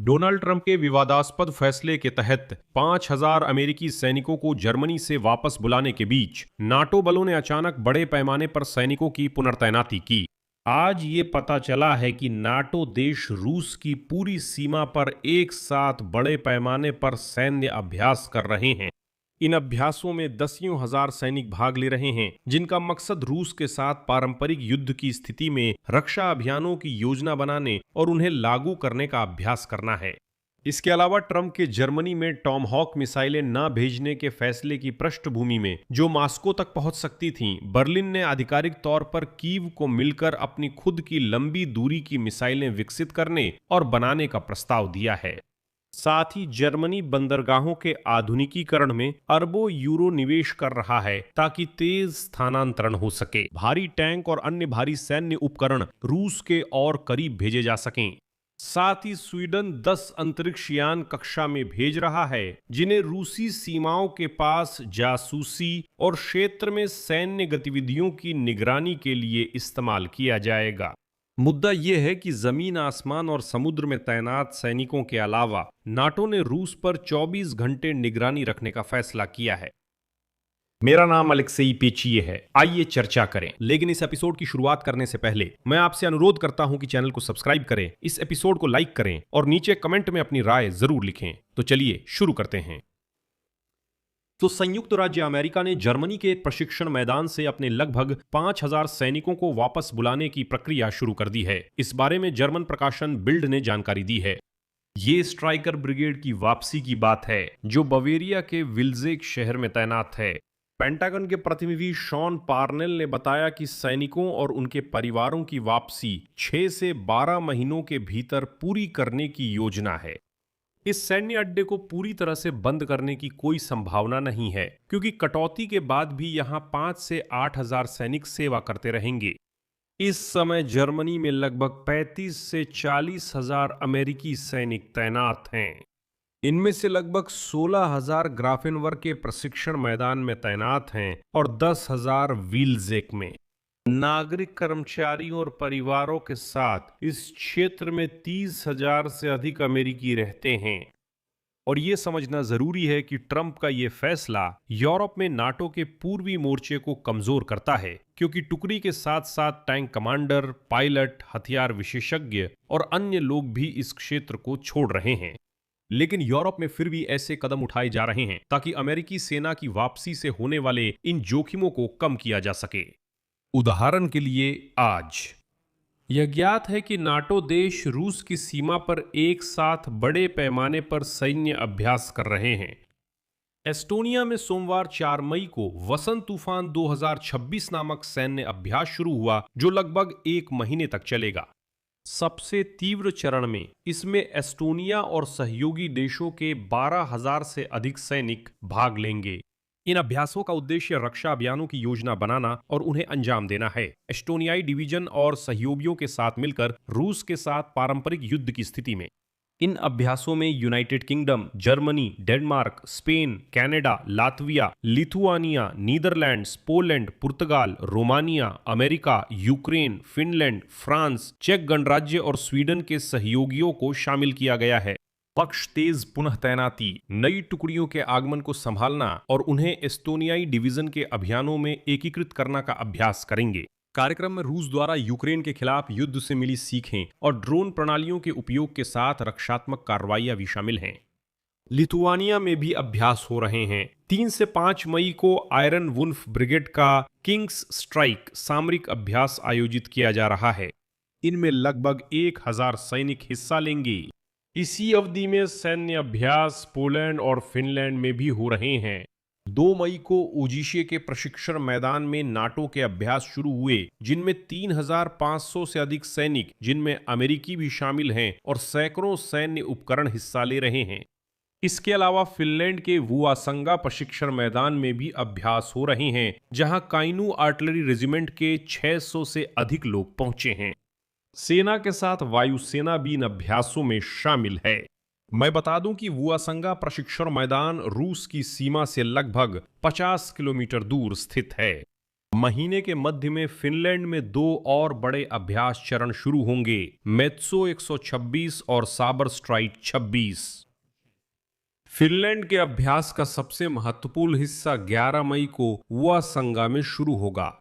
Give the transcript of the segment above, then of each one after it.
Donald Trump के विवादास्पद फैसले के तहत 5,000 अमेरिकी सैनिकों को जर्मनी से वापस बुलाने के बीच नाटो बलों ने अचानक बड़े पैमाने पर सैनिकों की पुनर्तैनाती की। आज ये पता चला है कि नाटो देश रूस की पूरी सीमा पर एक साथ बड़े पैमाने पर सैन्य अभ्यास कर रहे हैं। इन अभ्यासों में दसियों हजार सैनिक भाग ले रहे हैं, जिनका मकसद रूस के साथ पारंपरिक युद्ध की स्थिति में रक्षा अभियानों की योजना बनाने और उन्हें लागू करने का अभ्यास करना है। इसके अलावा ट्रंप के जर्मनी में टॉमहॉक मिसाइलें न भेजने के फैसले की पृष्ठभूमि में, जो मॉस्को तक पहुंच सकती थीं, बर्लिन ने आधिकारिक तौर पर कीव को मिलकर अपनी खुद की लंबी दूरी की मिसाइलें विकसित करने और बनाने का प्रस्ताव दिया है। साथ ही जर्मनी बंदरगाहों के आधुनिकीकरण में अरबों यूरो निवेश कर रहा है ताकि तेज स्थानांतरण हो सके। भारी टैंक और अन्य भारी सैन्य उपकरण रूस के और करीब भेजे जा सकें। साथ ही स्वीडन 10 अंतरिक्ष यान कक्षा में भेज रहा है, जिन्हें रूसी सीमाओं के पास जासूसी और क्षेत्र में सैन्य गतिविधियों की निगरानी के लिए इस्तेमाल किया जाएगा। मुद्दा यह है कि जमीन, आसमान और समुद्र में तैनात सैनिकों के अलावा नाटो ने रूस पर 24 घंटे निगरानी रखने का फैसला किया है। मेरा नाम अलेक्सेई पेचिये है। आइए चर्चा करें। लेकिन इस एपिसोड की शुरुआत करने से पहले मैं आपसे अनुरोध करता हूं कि चैनल को सब्सक्राइब करें, इस एपिसोड को लाइक करें और नीचे कमेंट में अपनी राय जरूर लिखें। तो चलिए शुरू करते हैं। तो संयुक्त राज्य अमेरिका ने जर्मनी के प्रशिक्षण मैदान से अपने लगभग 5,000 सैनिकों को वापस बुलाने की प्रक्रिया शुरू कर दी है। इस बारे में जर्मन प्रकाशन बिल्ड ने जानकारी दी है। ये स्ट्राइकर ब्रिगेड की वापसी की बात है, जो बवेरिया के विल्जेक शहर में तैनात है। पेंटागन के प्रतिनिधि शॉन पार्नेल ने बताया कि सैनिकों और उनके परिवारों की वापसी 6 से 12 महीनों के भीतर पूरी करने की योजना है। इस सैन्य अड्डे को पूरी तरह से बंद करने की कोई संभावना नहीं है, क्योंकि कटौती के बाद भी यहां 5 से 8,000 सैनिक सेवा करते रहेंगे। इस समय जर्मनी में लगभग 35 से 40,000 अमेरिकी सैनिक तैनात हैं। इनमें से लगभग 16,000 ग्राफेनवर्क के प्रशिक्षण मैदान में तैनात हैं और 10,000 विल्जेक में। नागरिक कर्मचारियों और परिवारों के साथ इस क्षेत्र में 30,000 से अधिक अमेरिकी रहते हैं। और ये समझना जरूरी है कि ट्रंप का ये फैसला यूरोप में नाटो के पूर्वी मोर्चे को कमजोर करता है, क्योंकि टुकड़ी के साथ साथ टैंक कमांडर, पायलट, हथियार विशेषज्ञ और अन्य लोग भी इस क्षेत्र को छोड़ रहे हैं। लेकिन यूरोप में फिर भी ऐसे कदम उठाए जा रहे हैं ताकि अमेरिकी सेना की वापसी से होने वाले इन जोखिमों को कम किया जा सके। उदाहरण के लिए, आज यह ज्ञात है कि नाटो देश रूस की सीमा पर एक साथ बड़े पैमाने पर सैन्य अभ्यास कर रहे हैं। एस्टोनिया में सोमवार 4 मई को वसंत तूफान 2026 नामक सैन्य अभ्यास शुरू हुआ, जो लगभग 1 महीने तक चलेगा। सबसे तीव्र चरण में इसमें एस्टोनिया और सहयोगी देशों के 12,000 से अधिक सैनिक भाग लेंगे। इन अभ्यासों का उद्देश्य रक्षा अभियानों की योजना बनाना और उन्हें अंजाम देना है। एस्टोनियाई डिवीजन और सहयोगियों के साथ मिलकर रूस के साथ पारंपरिक युद्ध की स्थिति में। इन अभ्यासों में United Kingdom, Germany, Denmark, Spain, Canada, Latvia, Lithuania, Netherlands, Poland, पुर्तगाल, Romania, America, Ukraine, Finland, France, चेक गणराज्य और स्वीडन के सहयोगियों को शामिल किया गया है। पक्ष तेज पुनः तैनाती, नई टुकड़ियों के आगमन को संभालना और उन्हें एस्टोनियाई डिवीजन के अभियानों में एकीकृत करना का अभ्यास करेंगे। कार्यक्रम में रूस द्वारा यूक्रेन के खिलाफ युद्ध से मिली सीखें और ड्रोन प्रणालियों के उपयोग के साथ रक्षात्मक कार्रवाइयां भी शामिल हैं। लिथुआनिया में भी अभ्यास हो रहे हैं। 3 से 5 मई को आयरन वुल्फ ब्रिगेड का किंग्स स्ट्राइक सामरिक अभ्यास आयोजित किया जा रहा है। इनमें लगभग 1,000 सैनिक हिस्सा लेंगे। इसी अवधि में सैन्य अभ्यास पोलैंड और फिनलैंड में भी हो रहे हैं। 2 मई को ओजिशे के प्रशिक्षण मैदान में नाटो के अभ्यास शुरू हुए, जिनमें 3,500 से अधिक सैनिक, जिनमें अमेरिकी भी शामिल हैं, और सैकड़ों सैन्य उपकरण हिस्सा ले रहे हैं। इसके अलावा फिनलैंड के वुआसंगा प्रशिक्षण मैदान में भी अभ्यास हो रहे हैं, जहां काइनू आर्टिलरी रेजिमेंट के 600 से अधिक लोग पहुंचे हैं। सेना के साथ वायुसेना भी इन अभ्यासों में शामिल है। मैं बता दूं कि वुआसंगा प्रशिक्षण मैदान रूस की सीमा से लगभग 50 किलोमीटर दूर स्थित है। महीने के मध्य में फिनलैंड में 2 और बड़े अभ्यास चरण शुरू होंगे, मेत्सो 126 और साबर स्ट्राइक 26। फिनलैंड के अभ्यास का सबसे महत्वपूर्ण हिस्सा 11 मई को वुआसंगा में शुरू होगा।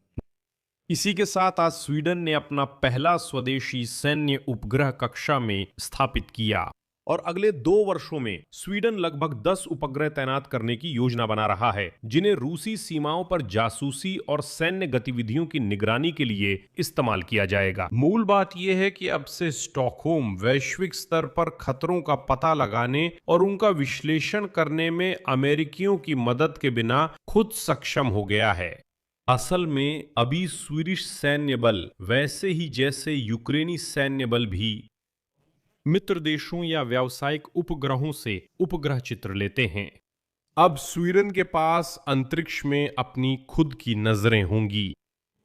इसी के साथ आज स्वीडन ने अपना पहला स्वदेशी सैन्य उपग्रह कक्षा में स्थापित किया और अगले 2 वर्षों में स्वीडन लगभग 10 उपग्रह तैनात करने की योजना बना रहा है, जिन्हें रूसी सीमाओं पर जासूसी और सैन्य गतिविधियों की निगरानी के लिए इस्तेमाल किया जाएगा। मूल बात यह है कि अब से स्टॉकहोम वैश्विक स्तर पर खतरों का पता लगाने और उनका विश्लेषण करने में अमेरिकियों की मदद के बिना खुद सक्षम हो गया है। असल में अभी स्वीडिश सैन्य बल वैसे ही जैसे यूक्रेनी सैन्य बल भी मित्र देशों या व्यावसायिक उपग्रहों से उपग्रह चित्र लेते हैं। अब स्वीडन के पास अंतरिक्ष में अपनी खुद की नजरें होंगी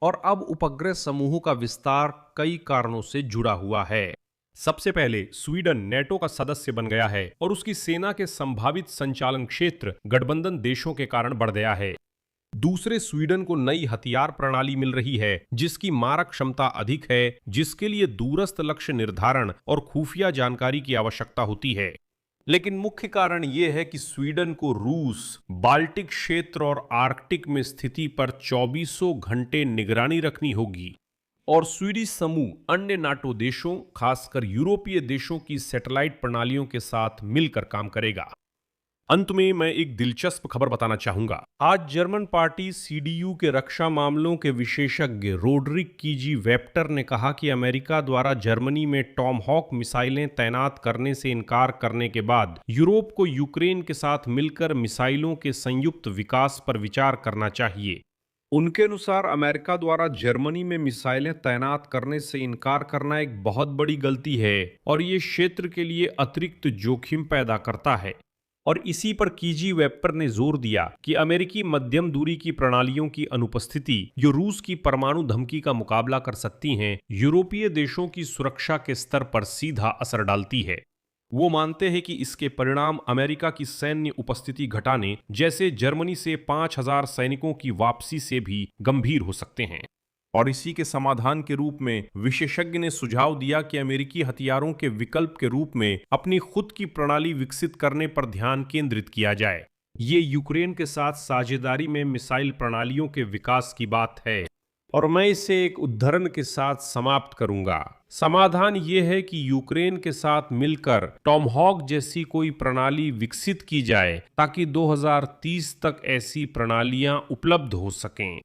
और अब उपग्रह समूहों का विस्तार कई कारणों से जुड़ा हुआ है। सबसे पहले स्वीडन नेटो का सदस्य बन गया है और उसकी सेना के संभावित संचालन क्षेत्र गठबंधन देशों के कारण बढ़ गया है। दूसरे, स्वीडन को नई हथियार प्रणाली मिल रही है जिसकी मारक क्षमता अधिक है, जिसके लिए दूरस्थ लक्ष्य निर्धारण और खुफिया जानकारी की आवश्यकता होती है। लेकिन मुख्य कारण यह है कि स्वीडन को रूस, बाल्टिक क्षेत्र और आर्कटिक में स्थिति पर 24 घंटे निगरानी रखनी होगी और स्वीडिश समूह अन्य नाटो देशों, खासकर यूरोपीय देशों की सैटेलाइट प्रणालियों के साथ मिलकर काम करेगा। अंत में मैं एक दिलचस्प खबर बताना चाहूंगा। आज जर्मन पार्टी सीडीयू के रक्षा मामलों के विशेषज्ञ रोड्रिक कीजी वेप्टर ने कहा कि अमेरिका द्वारा जर्मनी में टॉमहॉक मिसाइलें तैनात करने से इनकार करने के बाद यूरोप को यूक्रेन के साथ मिलकर मिसाइलों के संयुक्त विकास पर विचार करना चाहिए। उनके अनुसार अमेरिका द्वारा जर्मनी में मिसाइलें तैनात करने से इनकार करना एक बहुत बड़ी गलती है और ये क्षेत्र के लिए अतिरिक्त जोखिम पैदा करता है। और इसी पर कीजी वेप्पर ने जोर दिया कि अमेरिकी मध्यम दूरी की प्रणालियों की अनुपस्थिति जो रूस की परमाणु धमकी का मुकाबला कर सकती हैं, यूरोपीय देशों की सुरक्षा के स्तर पर सीधा असर डालती है। वो मानते हैं कि इसके परिणाम अमेरिका की सैन्य उपस्थिति घटाने जैसे जर्मनी से 5000 सैनिकों की वापसी से भी गंभीर हो सकते हैं। और इसी के समाधान के रूप में विशेषज्ञ ने सुझाव दिया कि अमेरिकी हथियारों के विकल्प के रूप में अपनी खुद की प्रणाली विकसित करने पर ध्यान केंद्रित किया जाए। ये यूक्रेन के साथ साझेदारी में मिसाइल प्रणालियों के विकास की बात है और मैं इसे एक उदाहरण के साथ समाप्त करूंगा। समाधान ये है कि यूक्रेन के साथ मिलकर टॉमहॉक जैसी कोई प्रणाली विकसित की जाए ताकि 2030 तक ऐसी प्रणालियां उपलब्ध हो सकें।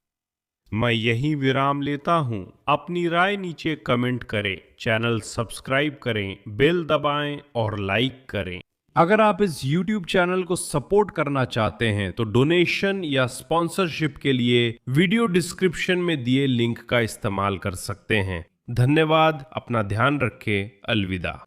मैं यहीं विराम लेता हूं। अपनी राय नीचे कमेंट करें, चैनल सब्सक्राइब करें, बेल दबाएं और लाइक करें। अगर आप इस YouTube चैनल को सपोर्ट करना चाहते हैं तो डोनेशन या स्पॉन्सरशिप के लिए वीडियो डिस्क्रिप्शन में दिए लिंक का इस्तेमाल कर सकते हैं। धन्यवाद। अपना ध्यान रखें। अलविदा।